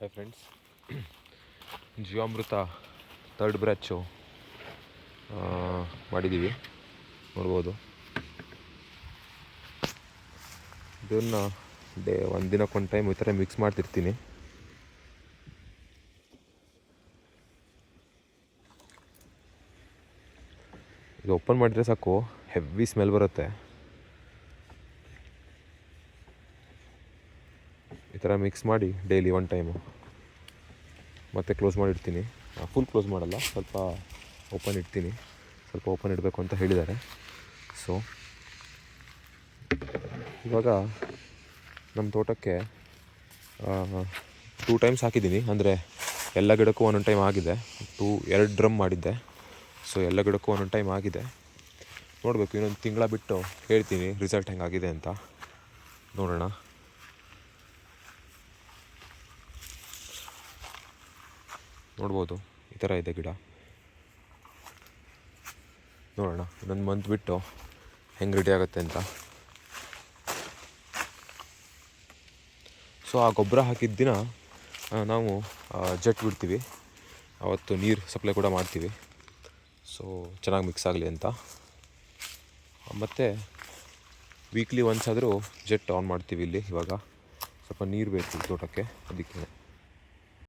Hi friends, ಜೀವಾಮೃತ third ಬ್ರ್ಯಾಚು ಮಾಡಿದ್ದೀವಿ. ನೋಡ್ಬೋದು, ಇದನ್ನು ಒಂದು ದಿನಕ್ಕೊಂದು ಟೈಮ್ ಈ ಥರ ಮಿಕ್ಸ್ ಮಾಡ್ತಿರ್ತೀನಿ. ಇದು ಓಪನ್ ಮಾಡಿದರೆ ಸಾಕು, ಹೆವಿ ಸ್ಮೆಲ್ ಬರುತ್ತೆ. ಈ ಥರ ಮಿಕ್ಸ್ ಮಾಡಿ ಡೈಲಿ ಒನ್ ಟೈಮು ಮತ್ತೆ ಕ್ಲೋಸ್ ಮಾಡಿರ್ತೀನಿ. ಫುಲ್ ಕ್ಲೋಸ್ ಮಾಡಲ್ಲ, ಸ್ವಲ್ಪ ಓಪನ್ ಇಡ್ತೀನಿ. ಸ್ವಲ್ಪ ಓಪನ್ ಇಡಬೇಕು ಅಂತ ಹೇಳಿದ್ದಾರೆ. ಸೊ ಇವಾಗ ನಮ್ಮ ತೋಟಕ್ಕೆ 2 ಟೈಮ್ಸ್ ಹಾಕಿದ್ದೀನಿ. ಅಂದರೆ ಎಲ್ಲ ಗಿಡಕ್ಕೂ ಒಂದೊಂದು ಟೈಮ್ ಆಗಿದೆ. 2 ಡ್ರಮ್ ಮಾಡಿದ್ದೆ. ಸೊ ಎಲ್ಲ ಗಿಡಕ್ಕೂ ಒಂದೊಂದು ಟೈಮ್ ಆಗಿದೆ. ನೋಡಬೇಕು, ಇನ್ನೊಂದು ತಿಂಗಳ ಬಿಟ್ಟು ಹೇಳ್ತೀನಿ ರಿಸಲ್ಟ್ ಹೆಂಗಾಗಿದೆ ಅಂತ. ನೋಡೋಣ. ನೋಡ್ಬೋದು, ಈ ಥರ ಇದೆ ಗಿಡ. ನೋಡೋಣ ಇನ್ನೊಂದು ಮಂತ್ ಬಿಟ್ಟು ಹೆಂಗೆ ರೆಡಿ ಆಗುತ್ತೆ ಅಂತ. ಸೊ ಆ ಗೊಬ್ಬರ ಹಾಕಿದ ದಿನ ನಾವು ಜೆಟ್ ಬಿಡ್ತೀವಿ. ಅವತ್ತು ನೀರು ಸಪ್ಲೈ ಕೂಡ ಮಾಡ್ತೀವಿ. ಸೊ ಚೆನ್ನಾಗಿ ಮಿಕ್ಸ್ ಆಗಲಿ ಅಂತ. ಮತ್ತು ವೀಕ್ಲಿ ಒನ್ಸ್ ಆದರೂ ಜೆಟ್ ಆನ್ ಮಾಡ್ತೀವಿ ಇಲ್ಲಿ. ಇವಾಗ ಸ್ವಲ್ಪ ನೀರು ಬೇಕು ತೋಟಕ್ಕೆ, ಅದಕ್ಕೆ.